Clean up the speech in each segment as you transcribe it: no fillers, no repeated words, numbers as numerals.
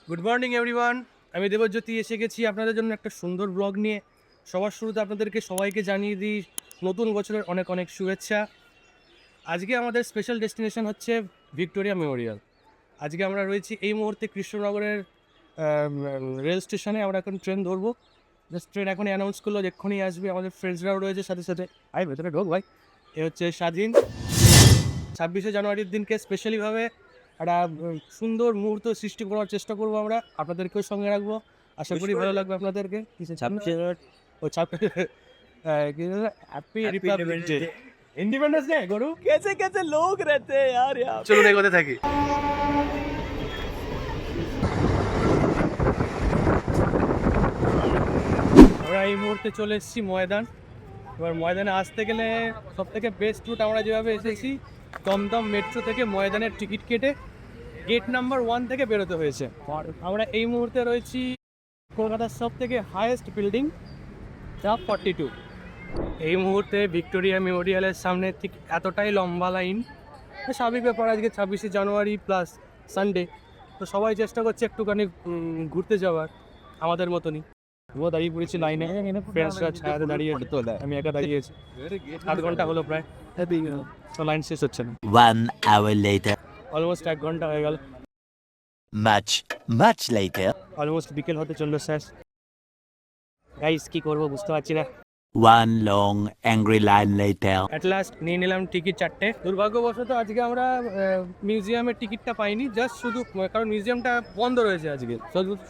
Good morning everyone, আমি দেবজ্যোতি এসে গেছি আপনাদের জন্য একটা সুন্দর ব্লগ নিয়ে। সবার শুরুতে আপনাদেরকে সবাইকে জানিয়ে দিই নতুন বছরের অনেক অনেক শুভেচ্ছা। আজকে আমাদের স্পেশাল ডেস্টিনেশন হচ্ছে ভিক্টোরিয়া মেমোরিয়াল। আজকে আমরা রয়েছি এই মুহূর্তে কৃষ্ণনগরের রেল স্টেশনে। আমরা এখন ট্রেন ধরবো। জাস্ট ট্রেন এখনই অ্যানাউন্স করলো, এক্ষুনি আসবে। আমাদের ফ্রেন্ডসরাও রয়েছে সাথে সাথে। আই ভেতরে ঢোক ভাই। এ হচ্ছে স্বাধীন। 26শে জানুয়ারির দিনকে স্পেশালিভাবে একটা সুন্দর মুহূর্ত সৃষ্টি করার চেষ্টা করবো আমরা, আপনাদেরকেও সঙ্গে রাখবো। আশা করি ভালো লাগবে আপনাদেরকে। Happy Republic day, independence day. গরু कैसे कैसे लोग रहते हैं यार यहाँ पे। চলুন এগোতে থাকি। আমরা এই মুহূর্তে চলে এসেছি ময়দান। এবার ময়দানে আসতে গেলে সব থেকে বেস্ট রুট আমরা যেভাবে এসেছি, দমদম মেট্রো থেকে ময়দানের টিকিট কেটে গেট নাম্বার 1 থেকে বেরোতে হয়েছে। আমরা এই মুহূর্তে রয়েছি কলকাতার সব থেকে হাইয়েস্ট বিল্ডিং, যা 42। এই মুহূর্তে ভিক্টোরিয়া মেমোরিয়ালের সামনে ঠিক এতটাই লম্বা লাইন। স্বাভাবিক ব্যাপার, আজকে 26শে জানুয়ারি প্লাস সানডে, তো সবাই চেষ্টা করছে একটুখানি ঘুরতে যাওয়ার, আমাদের মতনই। ও দাঁড়িয়ে পড়েছি লাইনে, ফ্রেন্ডসরা ছায়াতে দাঁড়িয়ে, আমি একা দাঁড়িয়েছি। 8 ঘন্টা হলো প্রায়, তো লাইন শেষ হচ্ছে না। 1 hour later. অলমোস্ট 1 ঘন্টা হয়ে গেল। Much later. অলমোস্ট বিকেল হতে চললো শেষ। গাইস কি করবো বুঝতে পারছি না। 1 long angry line later. At last নিয়ে নিলাম টিকিট 4টে। দুর্ভাগ্যবশত আজকে আমরা মিউজিয়ামের টিকিটটা পাইনি, জাস্ট শুধু কারণ মিউজিয়ামটা বন্ধ রয়েছে আজকে,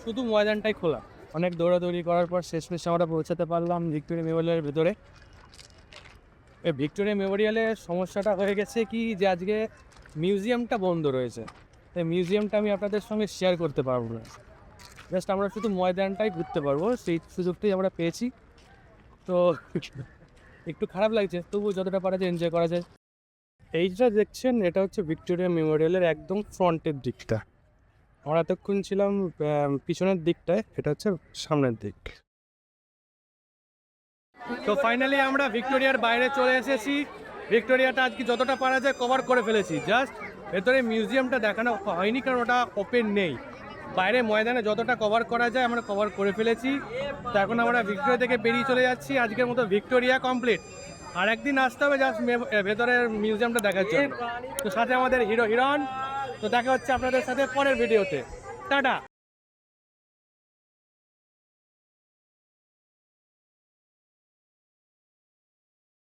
শুধু ময়দানটাই খোলা। অনেক দৌড়াদৌড়ি করার পর শেষমেশ আমরা পৌঁছাতে পারলাম ভিক্টোরিয়া মেমোরিয়ালের ভেতরে। এই ভিক্টোরিয়া মেমোরিয়ালের সমস্যাটা হয়ে গেছে কি, যে আজকে মিউজিয়ামটা বন্ধ রয়েছে। এই মিউজিয়ামটা আমি আপনাদের সঙ্গে শেয়ার করতে পারবো না, জাস্ট আমরা শুধু ময়দানটাই ঘুরতে পারবো, সেই সুযোগটাই আমরা পেয়েছি। তো একটু খারাপ লাগছে, তবুও যতটা পারা যায় এনজয় করা যায়। এইটা দেখছেন, এটা হচ্ছে ভিক্টোরিয়া মেমোরিয়ালের একদম ফ্রন্টের দিকটা। আমরা এতক্ষণ ছিলাম পিছনের দিকটায়, এটা হচ্ছে সামনের দিক। তো ফাইনালি আমরা ভিক্টোরিয়ার বাইরে চলে এসেছি। ভিক্টোরিয়াটা আজকে যতটা পারা যায় কভার করে ফেলেছি। জাস্ট ভেতরে মিউজিয়ামটা দেখানো হয়নি, কারণ ওটা ওপেন নেই। বাইরে ময়দানে যতটা কভার করা যায় আমরা কভার করে ফেলেছি। তো এখন আমরা ভিক্টোরিয়া থেকে বেরিয়ে চলে যাচ্ছি। আজকের মতো ভিক্টোরিয়া কমপ্লিট। আর একদিন আসতে হবে জাস্ট ভেতরের মিউজিয়ামটা দেখার জন্য। তো সাথে আমাদের হিরো হিরন। তো দেখা হচ্ছে আপনাদের সাথে পরের ভিডিওতে। টাটা।